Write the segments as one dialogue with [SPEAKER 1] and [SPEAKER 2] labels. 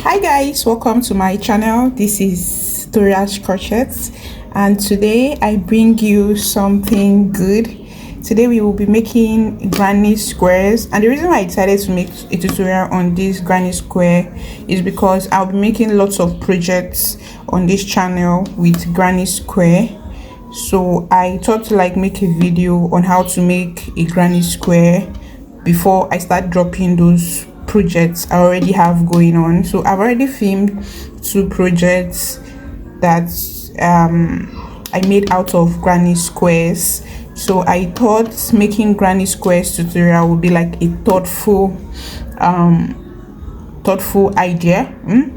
[SPEAKER 1] Hi guys, welcome to my channel. This is Crochet, and today I bring you something good. Today we will be making granny squares, and the reason why I decided to make a tutorial on this granny square is because I'll be making lots of projects on this channel with granny square. So I thought to make a video on how to make a granny square before I start dropping those projects I already have going on. So I've already filmed 2 projects that I made out of granny squares. So I thought making granny squares tutorial would be like a thoughtful idea.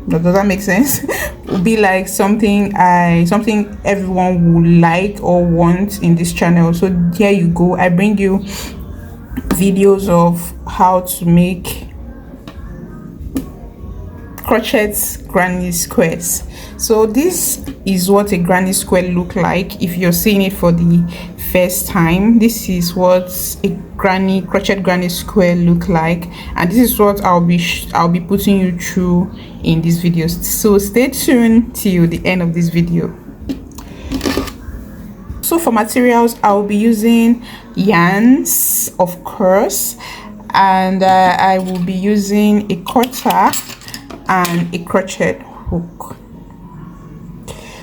[SPEAKER 1] Does that make sense? Would be like something everyone would like or want in this channel. So here you go, I bring you videos of how to make crochet granny squares. So this is what a granny square look like if you're seeing it for the first time. This is what a crochet granny square look like, and this is what I'll be putting you through in these videos. So stay tuned till the end of this video. So for materials, I'll be using yarns, of course, and I will be using a cutter and a crochet hook.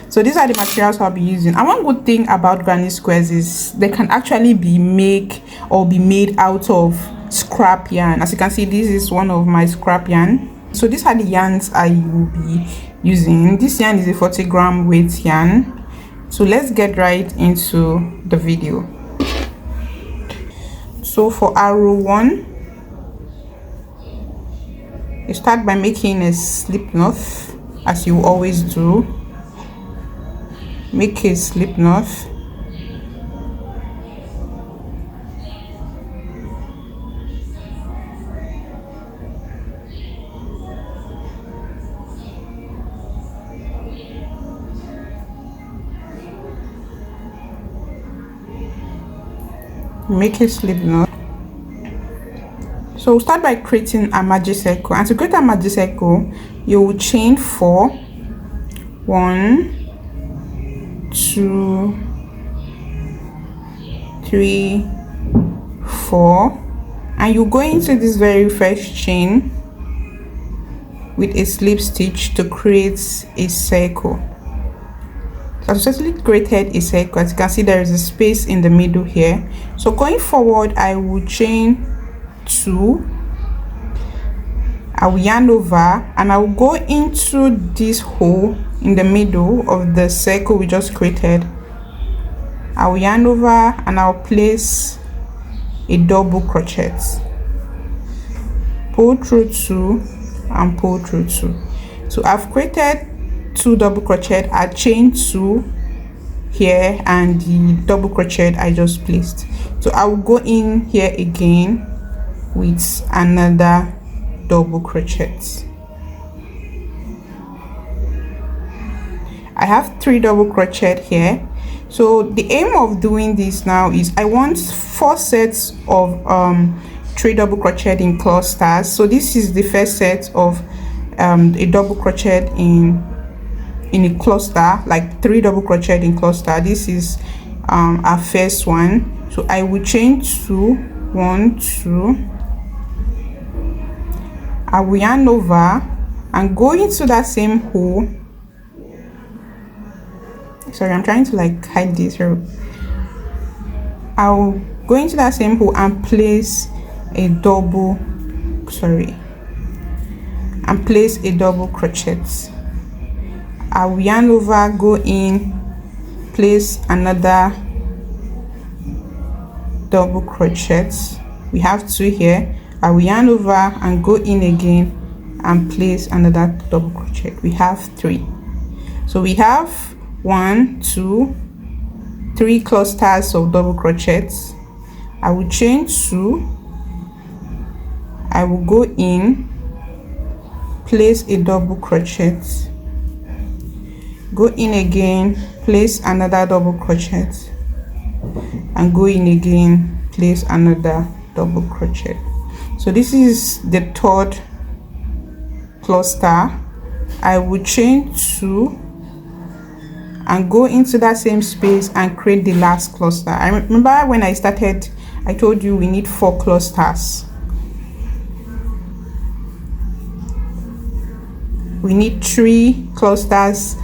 [SPEAKER 1] So these are the materials I'll be using. And one good thing about granny squares is they can actually be made out of scrap yarn. As you can see, this is one of my scrap yarn. So these are the yarns I will be using. This yarn is a 40-gram weight yarn. So let's get right into the video. So for arrow 1, you start by making a slip knot, as you always do. Make a slip knot. Make a slip knot. So start by creating a magic circle, and to create a magic circle you will chain 4. 1, 2, 3, 4, and you go into this very first chain with a slip stitch to create a circle. So I've successfully created a circle. As you can see, there is a space in the middle here. So going forward, I will chain 2, I will yarn over, and I will go into this hole in the middle of the circle we just created. I will yarn over and I'll place a double crochet, pull through 2 and pull through 2. So I've created 2 double crochet. I chain 2 here and the double crochet I just placed. So I will go in here again with another double crochet. I have 3 double crochet here. So the aim of doing this now is I want 4 sets of 3 double crochet in clusters. So this is the first set of a double crochet in a cluster, like 3 double crochet in cluster. This is our first one. So I will chain 2, 1, 2. I will yarn over and go into that same hole. Sorry, I'm trying to hide this here. I will go into that same hole and place a double crochet. I will yarn over, go in, place another double crochet. We have 2 here. I will yarn over and go in again and place another double crochet. We have 3. So we have 1, 2, 3 clusters of double crochets. I will chain 2. I will go in, place a double crochet, go in again, place another double crochet, and go in again, place another double crochet. So this is the third cluster I will chain 2 and go into that same space and create the last cluster. I remember when I started, I told you we need 4 clusters. We need 3 clusters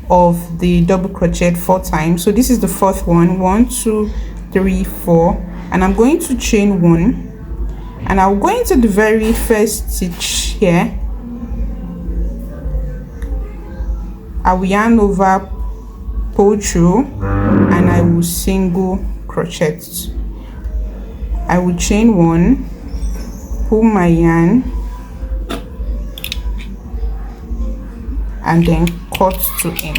[SPEAKER 1] of the double crochet 4 times. So this is the 4th one. 1 2 3 4, and I'm going to chain 1, and I'll go into the very first stitch here. I will yarn over, pull through, and I will single crochet. I will chain 1, pull my yarn, and then cut 2 in.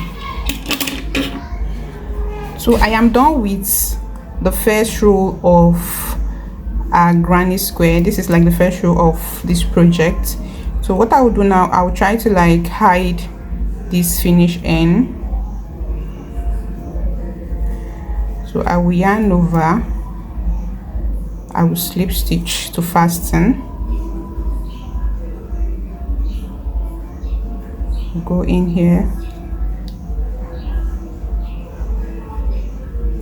[SPEAKER 1] So I am done with the first row of our granny square. This is like the first row of this project. So what I will do now, I will try to like hide this finish end. So I will yarn over, I will slip stitch to fasten, go in here,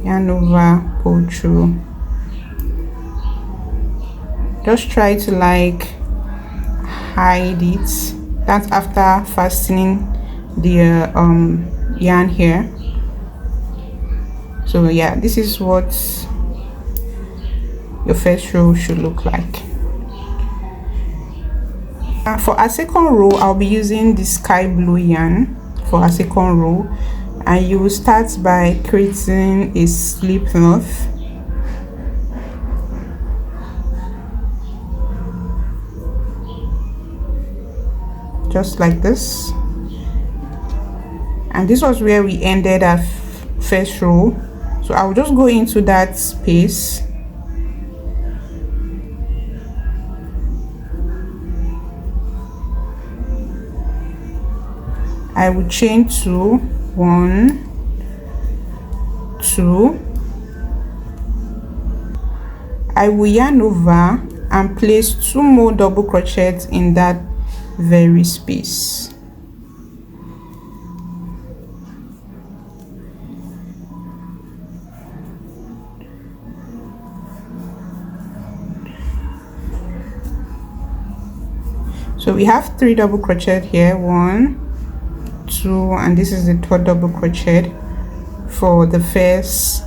[SPEAKER 1] yarn over, pull through. Just try to like hide it. That's after fastening the yarn here. So yeah, this is what your first row should look like. For our second row, I'll be using the sky blue yarn for our second row, and you will start by creating a slip knot. Just like this, and this was where we ended our first row. So I'll just go into that space, I will chain 2, 1 2, I will yarn over and place 2 more double crochets in that very space. So we have 3 double crochet here, 1 2, and this is the 3rd double crochet for the first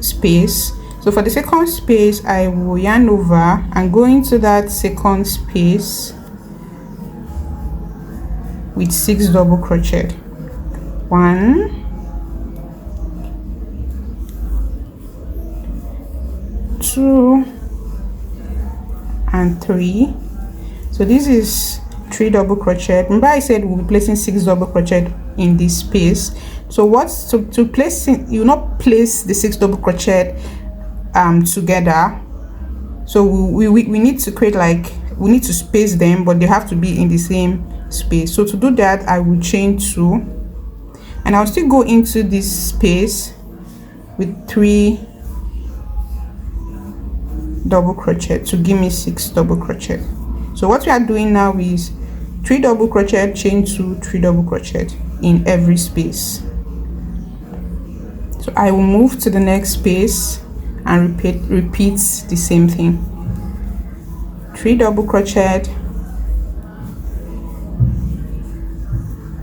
[SPEAKER 1] space. So for the second space, I will yarn over and go into that second space with 6 double crochet. 1 2 and 3. So this is 3 double crochet. Remember I said we'll be placing 6 double crochet in this space. So what's to place it, you not place the 6 double crochet together. So we need to create like, we need to space them, but they have to be in the same space. So to do that, I will chain 2, and I'll still go into this space with 3 double crochet to give me 6 double crochet. So what we are doing now is 3 double crochet, chain 2, 3 double crochet in every space. So I will move to the next space and repeat the same thing. 3 double crochet,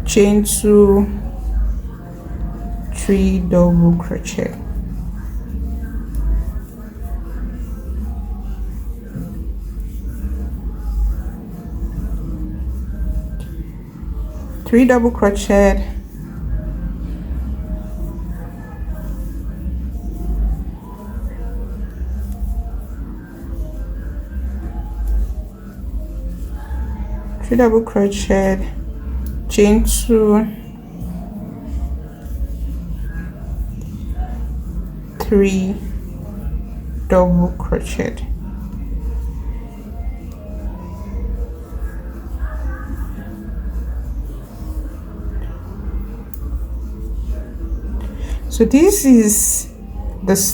[SPEAKER 1] chain 2, 3 double crochet. Three double crochet, three double crochet, chain 2, 3 double crochet. So this is the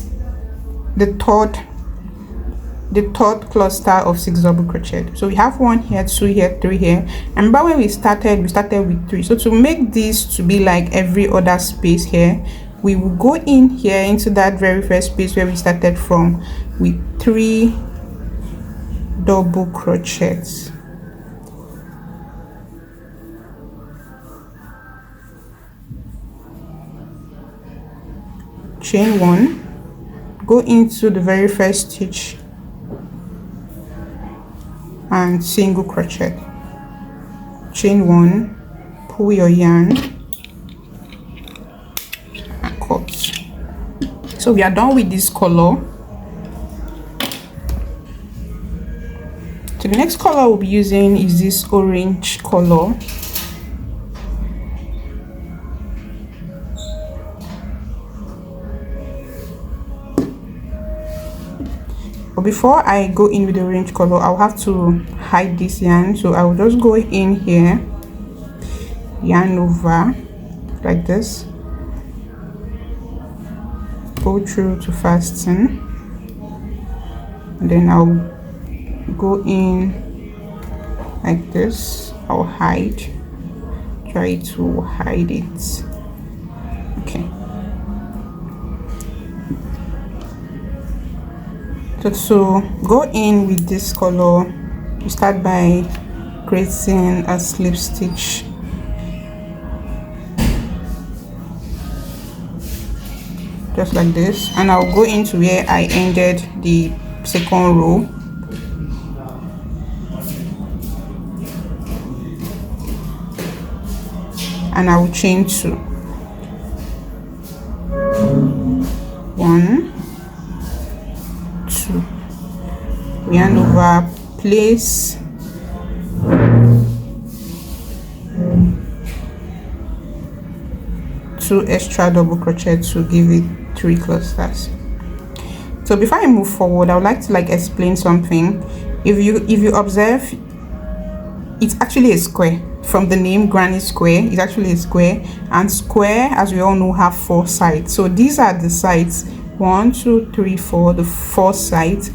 [SPEAKER 1] the third cluster of 6 double crochet. So we have 1 here, 2 here, 3 here. Remember when we started with 3. So to make this to be like every other space here, we will go in here into that very first space where we started from with 3 double crochets. Chain 1, go into the very first stitch and single crochet, chain 1, pull your yarn and cut. So we are done with this color. So the next color we'll be using is this orange color. But before I go in with the orange color, I'll have to hide this yarn. So I will just go in here, yarn over like this, go through to fasten, and then I'll go in like this. I'll hide, try to hide it. Okay. So go in with this color, you start by creating a slip stitch, just like this, and I'll go into where I ended the second row, and I will chain 2, 1, 2, yarn over, place 2 extra double crochet to give it 3 clusters. So before I move forward, I would like to explain something. If you observe, it's actually a square. From the name granny square, it's actually a square, and square, as we all know, have 4 sides. So these are the sides, 1, 2, 3, 4, the 4 sides.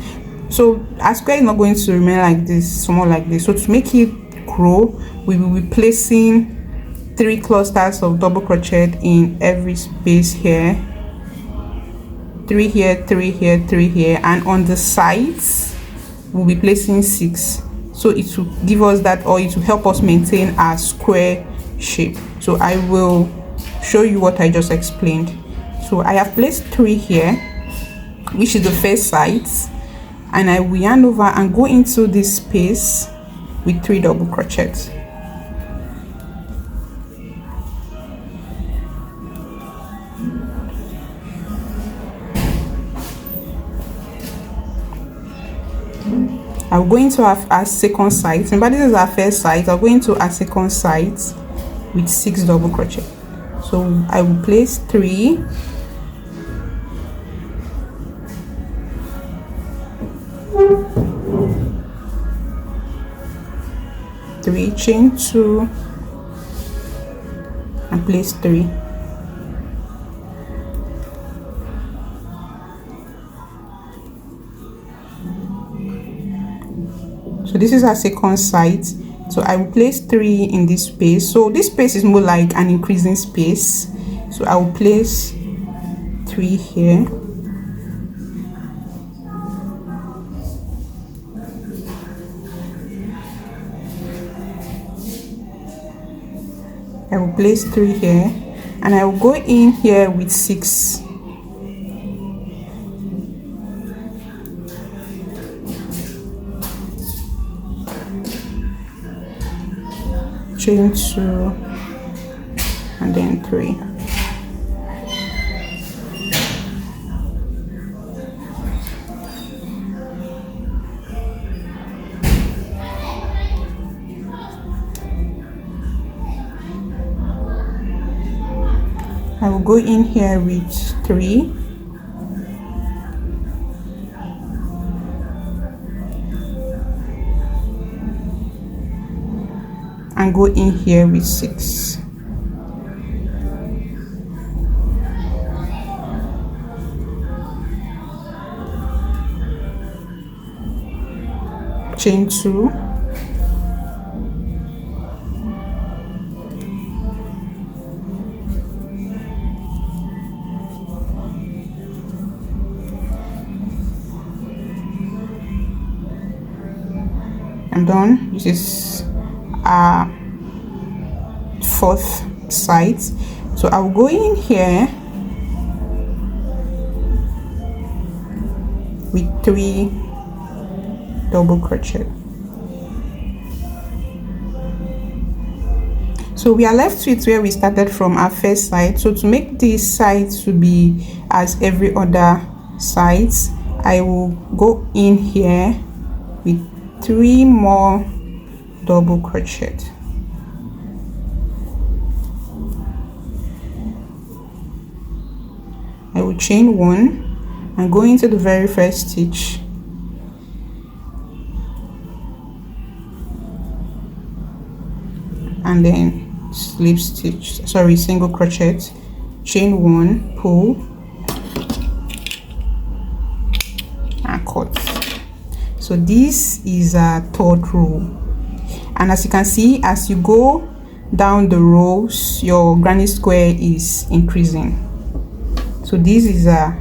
[SPEAKER 1] So a square is not going to remain like this, somewhat like this. So to make it grow, we will be placing 3 clusters of double crochet in every space here, 3 here, 3 here, 3 here, and on the sides we'll be placing 6. So it will give us that, or it will help us maintain our square shape. So I will show you what I just explained. So I have placed 3 here, which is the first sides, and I will yarn over and go into this space with 3 double crochets. I'll go into our second side. Remember, this is our first side. I'll go into our second side with 6 double crochet. So I will place 3, chain 2, and place 3. So this is our second side. So I will place 3 in this space. So this space is more like an increasing space. So I will place 3 here. I will place 3 here, and I will go in here with 6. Chain 2, and then 3. I will go in here with 3, and go in here with 6. chain 2, I'm done. This is our fourth side, so I'll go in here with 3 double crochet. So we are left with where we started from, our first side. So to make this side to be as every other sides, I will go in here with 3 more double crochet. I will chain 1 and go into the very first stitch, and then slip stitch, sorry, single crochet, chain 1, pull and cut. So this is a third row, and as you can see, as you go down the rows, your granny square is increasing. So this is a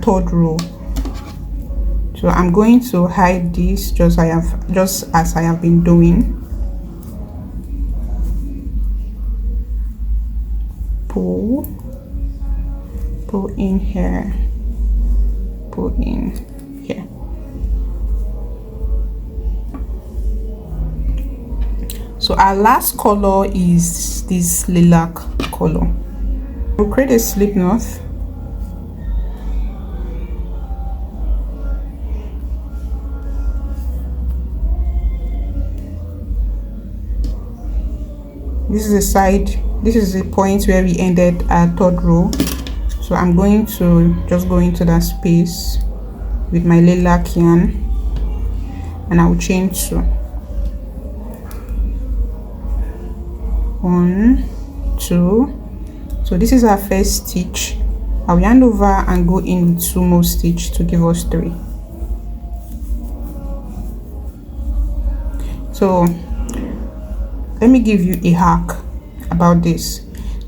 [SPEAKER 1] third row. So I'm going to hide this just as I have been doing. Pull in here, pull in here. So our last color is this lilac color. We'll create a slip knot. This is the side, this is the point where we ended our third row. So I'm going to just go into that space with my lilac yarn, and I will chain 2. 1, 2. So this is our first stitch. I'll yarn over and go in with 2 more stitches to give us 3. So let me give you a hack about this.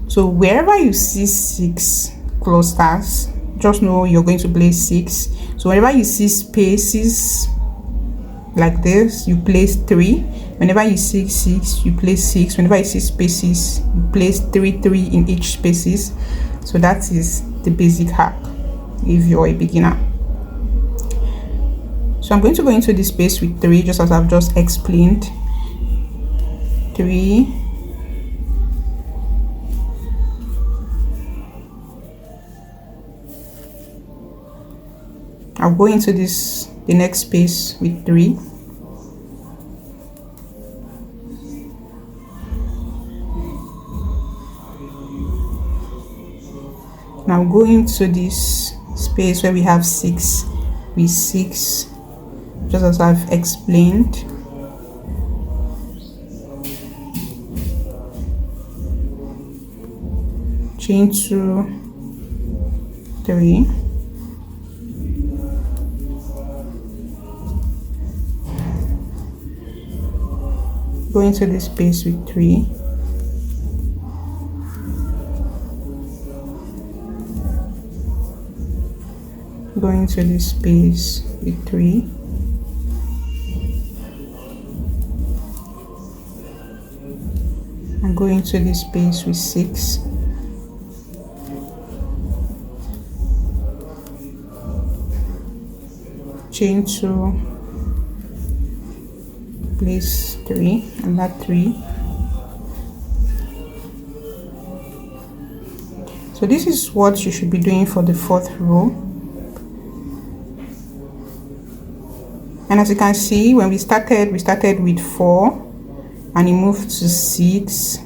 [SPEAKER 1] So wherever you see 6 clusters, just know you're going to place 6. So whenever you see spaces like this, you place 3. Whenever you see 6, you place 6. Whenever you see spaces, you place 3 in each spaces. So that is the basic hack if you're a beginner. So I'm going to go into this space with 3, just as I've just explained. 3, I'll go into the next space with 3. Now go into this space where we have 6 with 6, just as I've explained. Chain 2, 3. Go into this space with 3. Go into this space with 3. And go into this space with 6. Chain 2, place 3, and that 3. So this is what you should be doing for the 4th row. And as you can see, when we started with 4 and it moved to 6,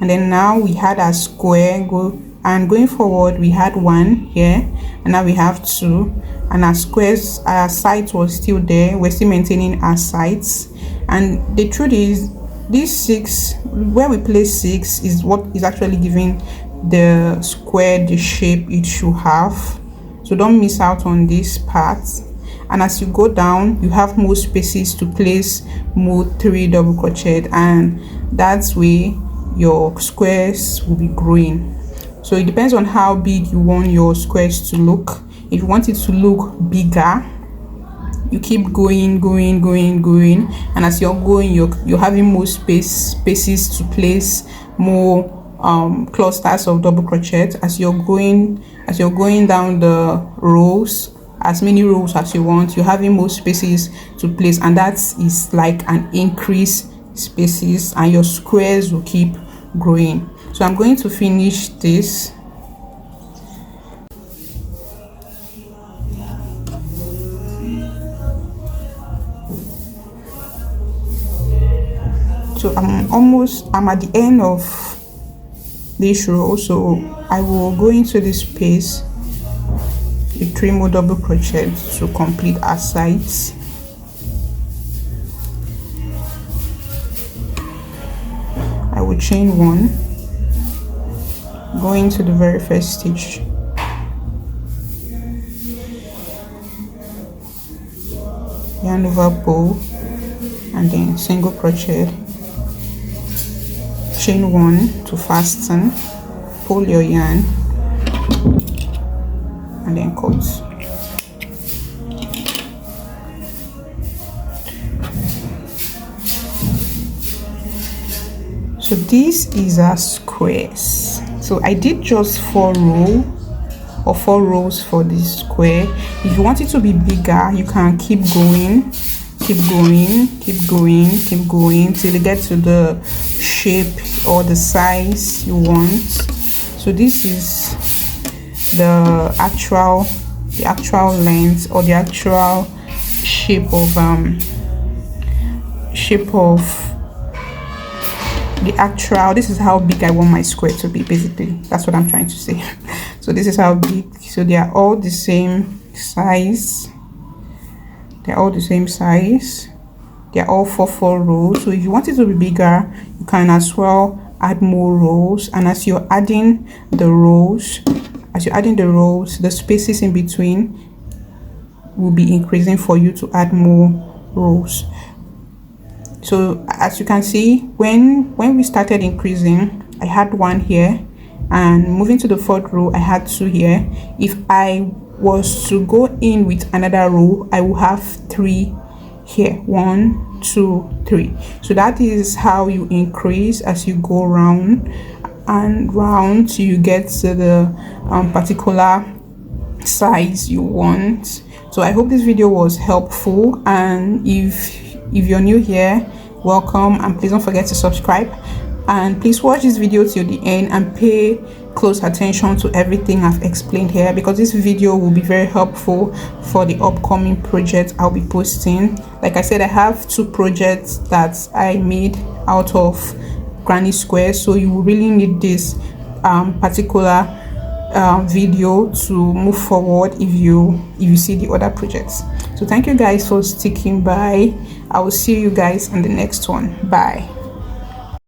[SPEAKER 1] and then now we had a square going forward. We had 1 here, and now we have 2, and our squares, our sides was still there. We're still maintaining our sides. And the truth is, this 6, where we place 6, is what is actually giving the square the shape it should have. so don't miss out on this part. And as you go down, you have more spaces to place more 3 double crochet, and that's way your squares will be growing. So it depends on how big you want your squares to look. If you want it to look bigger, you keep going, and as you're going, you're having more spaces to place more clusters of double crochet. As you're going down the rows, as many rows as you want, you're having more spaces to place, and that is like an increase spaces, and your squares will keep growing. So I'm going to finish this. So I'm at the end of this row, so I will go into this space with 3 more double crochet to complete our sides. I will chain 1, go into the very first stitch, yarn over pole, and then single crochet, chain 1 to fasten, pull your yarn, and then cut. So this is our squares. So I did just 4 rows for this square. If you want it to be bigger, you can keep going till you get to the shape or the size you want. So this is the actual length or the actual shape of this is how big I want my square to be. Basically, that's what I'm trying to say. So this is how big. So they are all the same size. They're all 4 rows. So if you want it to be bigger, you can as well add more rows. And as you're adding the rows, the spaces in between will be increasing for you to add more rows. So as you can see, when we started increasing, I had 1 here, and moving to the 4th row, I had 2 here. If I was to go in with another row, I will have 3 here. 1, 2, 3. So that is how you increase as you go round and round till you get to the particular size you want. So I hope this video was helpful, and if you're new here, welcome, and please don't forget to subscribe, and please watch this video till the end and pay close attention to everything I've explained here, because this video will be very helpful for the upcoming project I'll be posting. Like I said, I have 2 projects that I made out of granny squares, so you will really need this particular video to move forward if you see the other projects. So thank you guys for sticking by. I will see you guys in the next one. Bye.